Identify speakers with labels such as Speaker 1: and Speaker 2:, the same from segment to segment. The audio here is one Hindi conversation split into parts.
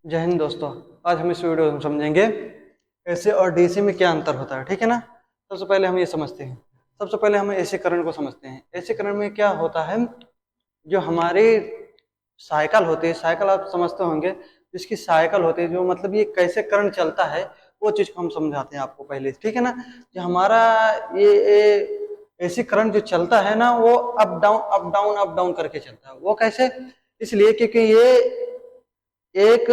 Speaker 1: जय हिंद दोस्तों। आज हम इस वीडियो में समझेंगे एसी और डीसी में क्या अंतर होता है। ठीक है ना। सबसे पहले हम ये समझते हैं। सबसे पहले हम एसी करंट को समझते हैं। एसी करंट में क्या होता है, जो हमारी साइकिल होती है, साइकिल आप समझते होंगे, जिसकी साइकिल होती है, जो मतलब ये कैसे करंट चलता है वो चीज को हम समझाते हैं आपको पहले। ठीक है ना। जो हमारा ये एसी करंट जो चलता है ना, वो up down up down up down करके चलता है। वो कैसे? इसलिए क्योंकि ये एक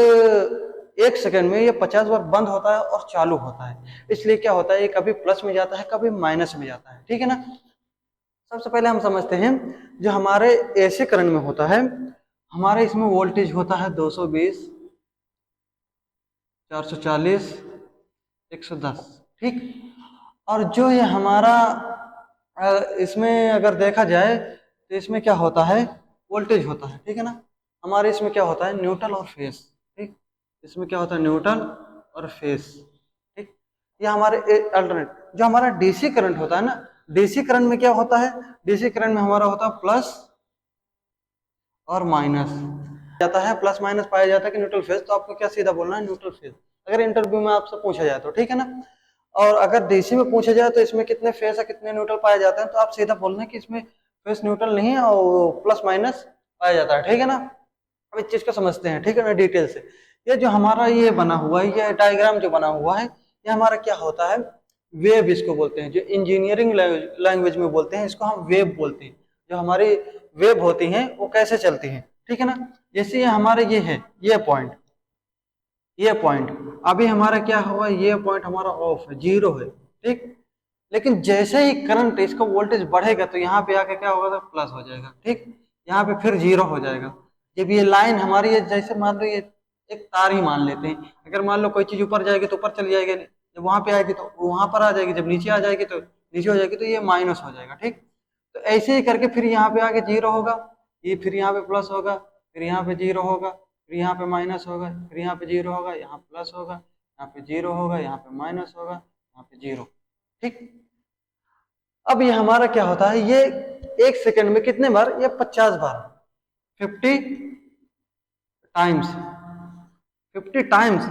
Speaker 1: एक सेकंड में ये 50 बार बंद होता है और चालू होता है। इसलिए क्या होता है, ये कभी प्लस में जाता है, कभी माइनस में जाता है। ठीक है ना। सबसे पहले हम समझते हैं जो हमारे एसी करंट में होता है, हमारे इसमें वोल्टेज होता है 220, 440, 110। ठीक। और जो ये हमारा इसमें अगर देखा जाए तो इसमें क्या होता है, वोल्टेज होता है। ठीक है ना। हमारे इसमें क्या होता है, न्यूट्रल और फेस। ठीक। इसमें क्या होता है, न्यूट्रल और फेस। ठीक। ये हमारे अल्टरनेट। जो हमारा डीसी करंट होता है ना, डीसी करंट में क्या होता है, डीसी करंट में हमारा होता है प्लस और माइनस जाता है, प्लस माइनस पाया जाता है कि न्यूट्रल फेज। तो आपको क्या सीधा बोलना है, न्यूट्रल फेज, अगर इंटरव्यू में आपसे पूछा जाए तो। ठीक है ना। और अगर डीसी में पूछा जाए तो इसमें कितने फेज है कितने न्यूट्रल पाए जाते हैं, तो आप सीधा बोलना है कि इसमें फेज न्यूट्रल नहीं है और प्लस माइनस पाया जाता है। ठीक है ना। अब इस चीज को समझते हैं। ठीक है ना, डिटेल से। ये जो हमारा ये बना हुआ है, ये डायग्राम जो बना हुआ है, ये हमारा क्या होता है, वेव इसको बोलते हैं। जो इंजीनियरिंग लैंग्वेज में बोलते हैं, इसको हम वेव बोलते हैं। जो हमारी वेव होती हैं वो कैसे चलती हैं। ठीक है ना। जैसे ये हमारे ये है, ये पॉइंट, ये पॉइंट अभी हमारा क्या हुआ, ये पॉइंट हमारा ऑफ है, जीरो है। ठीक। लेकिन जैसे ही करंट इसका वोल्टेज बढ़ेगा तो यहाँ पे आके क्या होगा, तो प्लस हो जाएगा। ठीक। यहाँ पे फिर जीरो हो जाएगा। जब ये लाइन हमारी, ये जैसे मान लो ये एक तार ही मान लेते हैं, अगर मान लो कोई चीज ऊपर जाएगी तो ऊपर चली जाएगी, जब वहां पे आएगी तो वहां पर आ जाएगी, जब नीचे आ जाएगी तो नीचे हो जाएगी, तो ये माइनस हो जाएगा। ठीक। तो ऐसे ही करके फिर यहाँ पे आके जीरो होगा, ये फिर यहाँ पे प्लस होगा, फिर यहाँ पे जीरो होगा, फिर यहाँ पे माइनस होगा, फिर यहाँ पे जीरो होगा, यहाँ प्लस होगा, यहाँ पे जीरो होगा, यहाँ पे माइनस होगा, यहाँ पे जीरो। ठीक। अब ये हमारा क्या होता है, ये एक सेकंड में कितने बार, ये 50 बार, 50 times, 50 times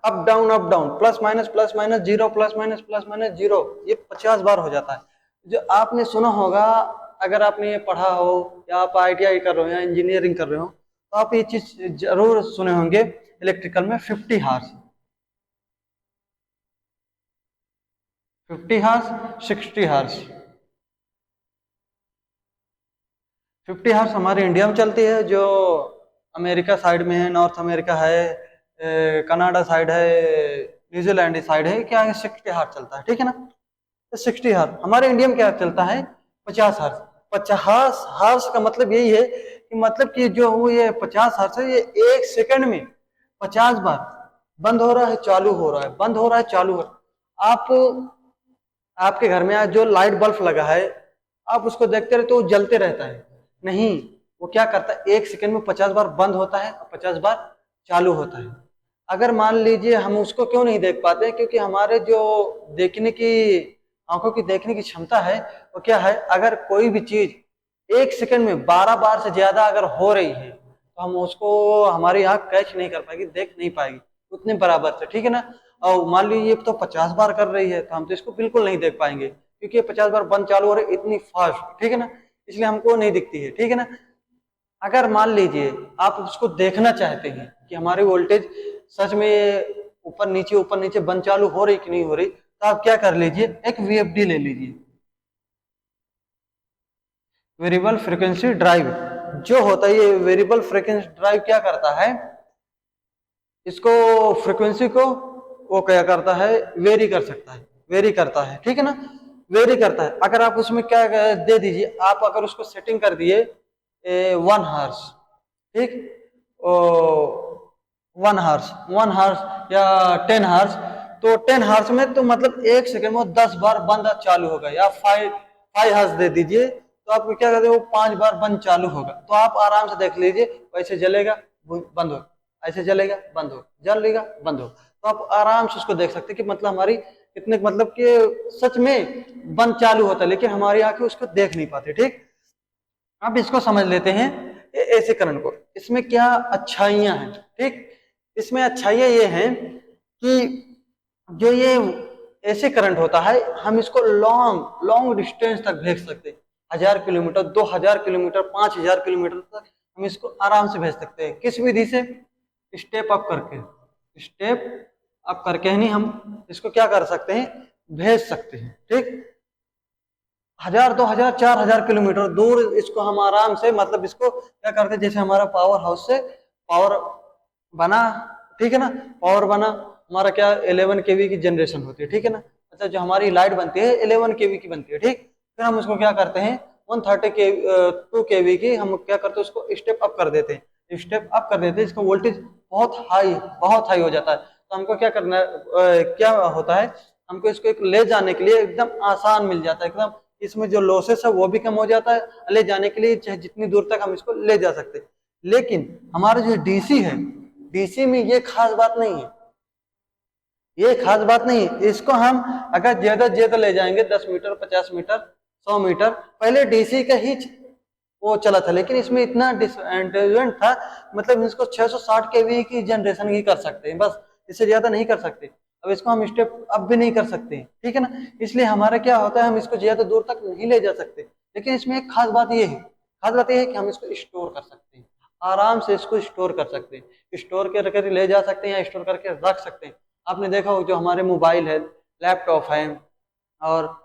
Speaker 1: up down plus minus zero, plus minus zero, ये 50 बार हो जाता है। जो आपने सुना होगा, अगर आपने ये पढ़ा हो या आप ITI कर रहे हो या इंजीनियरिंग कर रहे हो, तो आप ये चीज जरूर सुने होंगे, इलेक्ट्रिकल में 50 हार्स, 50 हार्स, 60 हार्स। 50 हार्स हमारे इंडिया में चलती है, जो अमेरिका साइड में है, नॉर्थ अमेरिका है, कनाडा साइड है, न्यूजीलैंड साइड है, क्या है, 60 हार्स चलता है। ठीक है ना। तो 60 हार्स हमारे इंडिया में क्या चलता है, 50 हार्स। 50 हार्स का मतलब यही है कि मतलब कि जो वो ये 50 हार्स है, ये एक सेकंड में 50 बार बंद हो रहा है, चालू हो रहा है, बंद हो रहा है, चालू हो रहा है। आप आपके घर में आज जो लाइट बल्ब लगा है, आप उसको देखते रहते हो, वो जलते रहता है? नहीं, वो क्या करता है, एक सेकंड में 50 बार बंद होता है और 50 बार चालू होता है। अगर मान लीजिए हम उसको क्यों नहीं देख पाते, क्योंकि हमारे जो देखने की आंखों की देखने की क्षमता है, वो क्या है, अगर कोई भी चीज एक सेकंड में 12 बार से ज्यादा अगर हो रही है, तो हम उसको, हमारी आंख कैच नहीं कर पाएगी, देख नहीं पाएगी उतने बराबर से। ठीक है ना। और मान लीजिए ये तो 50 बार कर रही है, तो हम तो इसको बिल्कुल नहीं देख पाएंगे, क्योंकि ये 50 बार बंद चालू हो रही है इतनी फास्ट। ठीक है ना। इसलिए हमको नहीं दिखती है। ठीक है ना। अगर मान लीजिए आप उसको देखना चाहते हैं कि हमारी वोल्टेज सच में ऊपर नीचे बंद चालू हो रही कि नहीं हो रही, तो आप क्या कर लीजिए, एक VFD ले लीजिए, वेरिएबल फ्रीक्वेंसी ड्राइव। जो होता है ये वेरिएबल फ्रीक्वेंसी ड्राइव क्या करता है, इसको फ्रीक्वेंसी को वो क्या करता है, वेरी कर सकता है, वेरी करता है। ठीक है ना। वेरी करता है। अगर आप उसमें क्या दे दीजिए, आप अगर उसको सेटिंग कर दिए 1 हार्स, ठीक, 1 हार्स या 10 हार्स, तो 10 हार्स में तो मतलब एक सेकंड में 10 बार बंद चालू होगा। या 5 हार्स दे दीजिए, तो आप क्या कहते हैं, वो 5 बार बंद चालू होगा। तो आप आराम से देख लीजिए, वैसे जलेगा, बंद हो, ऐसे जलेगा, बंद हो, जलेगा, बंद हो। तो आप आराम से उसको देख सकते हैं कि मतलब हमारी कितने, मतलब कि सच में बंद चालू होता है, लेकिन हमारी आंखें उसको देख नहीं पाती। ठीक। अब इसको समझ लेते हैं एसी करंट को, इसमें क्या अच्छाइयां हैं। ठीक। इसमें अच्छाइयाँ ये हैं कि जो ये ऐसे करंट होता है हम इसको लॉन्ग लॉन्ग डिस्टेंस तक भेज सकते हैं, 1000 किलोमीटर, 2000 किलोमीटर, 5000 किलोमीटर तक हम इसको आराम से भेज सकते हैं। किस विधि से? स्टेप अप करके। स्टेप अप करके नहीं हम इसको क्या कर सकते हैं, भेज सकते हैं। ठीक, 1000, 2000, 4000 किलोमीटर दूर इसको हम आराम से, मतलब इसको क्या करते हैं, जैसे हमारा पावर हाउस से पावर बना, ठीक है ना, पावर बना हमारा क्या 11 केवी की जनरेशन होती है, ठीक है ना। अच्छा, जो हमारी लाइट बनती है 11 केवी की बनती है, ठीक। फिर हम उसको क्या करते हैं 130 के 2 केवी की हम क्या करते हैं, उसको स्टेप अप कर देते हैं। स्टेप अप कर देते हैं, इसका वोल्टेज बहुत हाई हो जाता है। तो हमको क्या करना है, क्या होता है, हमको इसको एक ले जाने के लिए एकदम आसान मिल जाता है, एकदम इसमें जो लॉसेस है वो भी कम हो जाता है, ले जाने के लिए चाहे जितनी दूर तक हम इसको ले जा सकते हैं। लेकिन हमारा जो डीसी है, डीसी में ये खास बात नहीं है, ये खास बात नहीं है। इसको हम अगर ज्यादा ज्यादा ले जाएंगे 10 मीटर, 50 मीटर, 100 मीटर, पहले डीसी का ही वो चला था, लेकिन इसमें इतना डिसएडवांटेज था, मतलब इसको 660 केवी की जनरेशन ही कर सकते हैं बस, इससे ज्यादा नहीं कर सकते। अब इसको हम स्टेप अप भी नहीं कर सकते, ठीक है ना। इसलिए हमारा क्या होता है, हम इसको ज्यादा दूर तक नहीं ले जा सकते। लेकिन इसमें एक खास बात ये है, खास बात ये है कि हम इसको स्टोर कर सकते हैं, आराम से इसको स्टोर कर सकते हैं, स्टोर करके ले जा सकते हैं या स्टोर करके रख सकते हैं। आपने देखा हो जो हमारे मोबाइल है, लैपटॉप है, और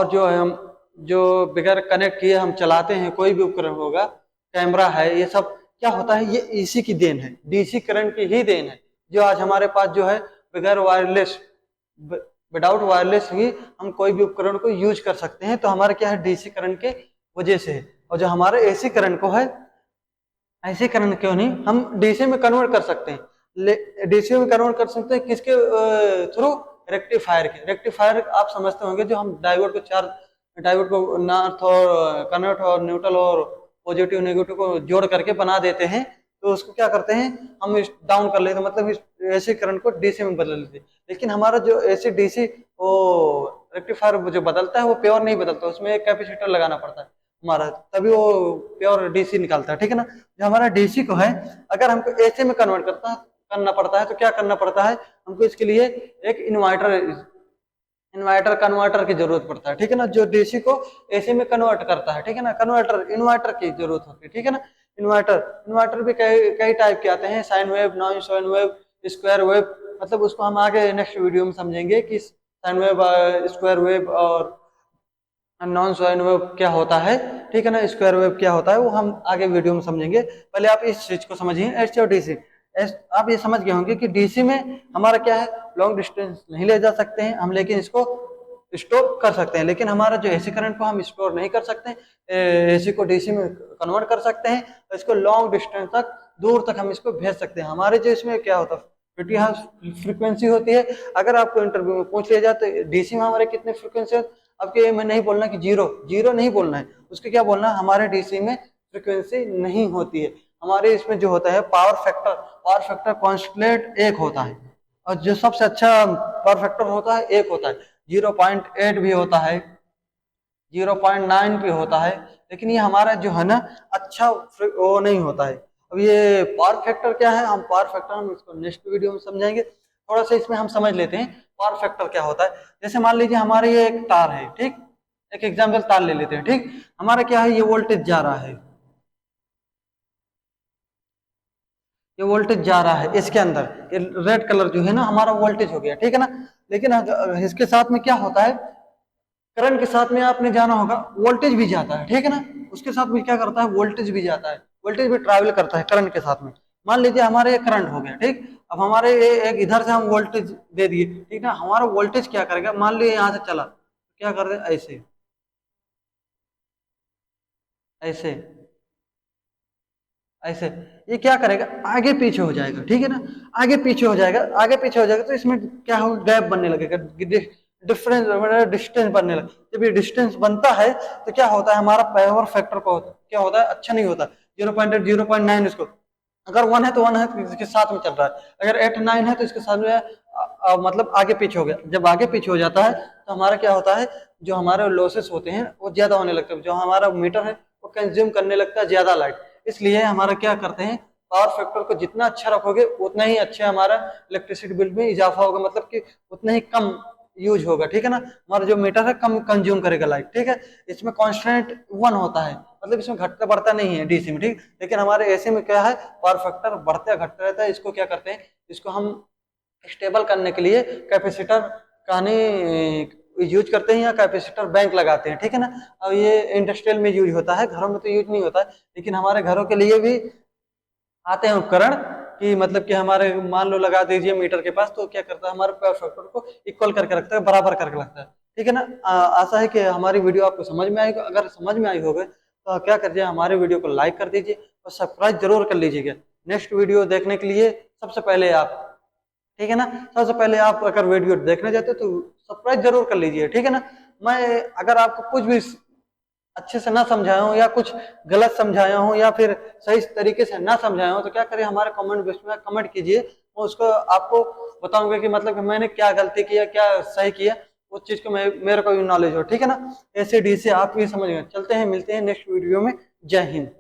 Speaker 1: जो है हम जो बगैर कनेक्ट किए हम चलाते हैं, कोई भी उपकरण होगा, कैमरा है, ये सब क्या होता है, ये इसी की देन है, डीसी करंट की ही देन है। जो आज हमारे पास जो है बगैर वायरलेस, विदाउट वायरलेस ही हम कोई भी उपकरण को यूज कर सकते हैं, तो हमारा क्या है, डीसी करंट के वजह से है। और जो हमारे एसी करंट को है, ऐसे करंट क्यों नहीं, हम डीसी में कन्वर्ट कर सकते हैं। डीसी में कन्वर्ट कर सकते हैं किसके थ्रू? रेक्टिफायर के। रेक्टिफायर आप समझते होंगे, जो हम डायोड को डायोड को नॉर्थ और कन्वर्ट और न्यूट्रल और पॉजिटिव नेगेटिव को जोड़ करके बना देते हैं। तो उसको क्या करते हैं, हम डाउन कर लेते हैं, मतलब एसी करंट को डीसी में बदल लेते हैं। लेकिन हमारा जो एसी डीसी वो रेक्टिफायर जो बदलता है वो प्योर नहीं बदलता, उसमें एक कैपेसिटर लगाना पड़ता है हमारा, तभी वो प्योर डीसी निकालता है, ठीक है ना। जो हमारा डीसी को है, अगर हमको एसी में कन्वर्ट करना पड़ता है, तो क्या करना पड़ता है, हमको इसके लिए एक इन्वर्टर कन्वर्टर की जरूरत पड़ता है, ठीक है ना, जो डीसी को एसी में कन्वर्ट करता है, ठीक है ना। इन्वर्टर की जरूरत होती है, ठीक है ना। इन्वर्टर भी कई टाइप के आते हैं, sine wave, non sine wave, square wave, मतलब उसको हम आगे नेक्स्ट वीडियो में समझेंगे कि साइन वेव, स्क्वायर वेव और नॉन साइन वेव क्या होता है, ठीक है ना, स्क्वायर वेव क्या होता है, वो हम आगे वीडियो में समझेंगे। पहले आप इस चीज को समझिए, एसी और डीसी। आप ये समझ गए होंगे कि डीसी में हमारा क्या है, लॉन्ग डिस्टेंस नहीं ले जा सकते हैं हम, लेकिन इसको स्टोर कर सकते हैं। लेकिन हमारा जो एसी करंट को हम स्टोर नहीं कर सकते, एसी को डीसी में कन्वर्ट कर सकते हैं, तो इसको लॉन्ग डिस्टेंस तक, दूर तक हम इसको भेज सकते हैं। हमारे जो इसमें क्या होता है, फ्रीक्वेंसी होती है। अगर आपको इंटरव्यू में पूछ लिया जाए तो डीसी में हमारे कितने फ्रीक्वेंसी है, आपके ये में नहीं बोलना कि जीरो नहीं बोलना है, उसके क्या बोलना है, हमारे डीसी में फ्रीक्वेंसी नहीं होती है। हमारे इसमें जो होता है पावर फैक्टर कांस्टेंट 1 होता है, और जो सबसे अच्छा पावर फैक्टर होता है 1 होता है। 0.8 भी होता है, 0.9 भी होता है, लेकिन ये हमारा जो है ना अच्छा वो नहीं होता है। अब ये पावर फैक्टर क्या है, हम पावर फैक्टर हम इसको नेक्स्ट वीडियो में समझेंगे। थोड़ा सा इसमें हम समझ लेते हैं पावर फैक्टर क्या होता है। जैसे मान लीजिए हमारे ये एक तार है, ठीक, एक एग्जाम्पल तार ले लेते हैं, ठीक। हमारा क्या है, ये वोल्टेज जा रहा है, ये वोल्टेज जा रहा है इसके अंदर, ये रेड कलर जो है ना हमारा वोल्टेज हो गया, ठीक है ना। लेकिन इसके साथ में क्या होता है, करंट के साथ में आपने जाना होगा, वोल्टेज भी जाता है, ठीक है ना। उसके साथ में क्या करता है, वोल्टेज भी जाता है, वोल्टेज भी ट्रैवल करता है करंट के साथ में। मान लीजिए हमारे करंट हो गया, ठीक। अब हमारे एक इधर से हम वोल्टेज दे दिए, ठीक ना, हमारा वोल्टेज क्या करेगा, मान लीजिए यहाँ से चला, क्या कर दे, ऐसे ऐसे ऐसे, ये क्या करेगा, आगे पीछे हो जाएगा, ठीक है ना। आगे पीछे हो जाएगा, आगे पीछे हो जाएगा, तो इसमें क्या होगा, गैप बनने लगेगा, डिफरेंस, डिस्टेंस बनने लगेगा। जब ये डिस्टेंस बनता है तो क्या होता है, हमारा पावर फैक्टर को क्या होता है, अच्छा नहीं होता। 0.8, 0.9, इसको अगर 1 है तो 1 है तो इसके साथ में चल रहा है, अगर 8, 9 है तो इसके साथ में मतलब आगे पीछे हो गया। जब आगे पीछे हो जाता है तो हमारा क्या होता है, जो हमारे लॉसेस होते हैं वो ज्यादा होने लगते हैं, जो हमारा मीटर है वो कंज्यूम करने लगता है ज्यादा लाइट। इसलिए हमारा क्या करते हैं, पावर फैक्टर को जितना अच्छा रखोगे उतना ही अच्छा हमारा इलेक्ट्रिसिटी बिल में इजाफा होगा, मतलब कि उतना ही कम यूज होगा, ठीक है ना। हमारा जो मीटर है कम कंज्यूम करेगा लाइट, ठीक है। इसमें कांस्टेंट 1 होता है, मतलब इसमें घटता बढ़ता नहीं है डीसी में, ठीक। लेकिन हमारे एसी में क्या है, पावर फैक्टर बढ़ता घटता रहता है। इसको क्या करते हैं, इसको हम स्टेबल करने के लिए कैपेसिटर कहने यूज करते हैं या कैपेसिटर बैंक लगाते हैं, ठीक है ना। अब ये इंडस्ट्रियल में यूज होता है, घरों में तो यूज नहीं होता है, लेकिन हमारे घरों के लिए भी आते हैं उपकरण कि मतलब कि हमारे मान लो लगा दीजिए मीटर के पास, तो क्या करता है हमारे पावर फैक्टर को इक्वल करके रखता है, बराबर करके रखता है, ठीक है ना। आशा है कि हमारी वीडियो आपको समझ में आएगी। अगर समझ में आई होगी तो क्या कर दीजिए, हमारे वीडियो को लाइक कर दीजिए और सब्सक्राइब जरूर कर लीजिएगा नेक्स्ट वीडियो देखने के लिए। सबसे पहले आप, ठीक है ना, सबसे पहले आप अगर वीडियो देखने जाते तो सब्सक्राइब जरूर कर लीजिए, ठीक है ना। मैं अगर आपको कुछ भी अच्छे से ना समझाया हूँ या कुछ गलत समझाया हूँ या फिर सही तरीके से ना समझाया हूँ तो क्या करिए, हमारे कमेंट बॉक्स में कमेंट कीजिए, मैं उसको आपको बताऊंगा कि मतलब कि मैंने क्या गलती किया, क्या सही किया, उस चीज को मेरे को भी नॉलेज हो, ठीक है ना। ऐसे डी से आप भी समझ गए। चलते हैं, मिलते हैं नेक्स्ट वीडियो में। जय हिंद।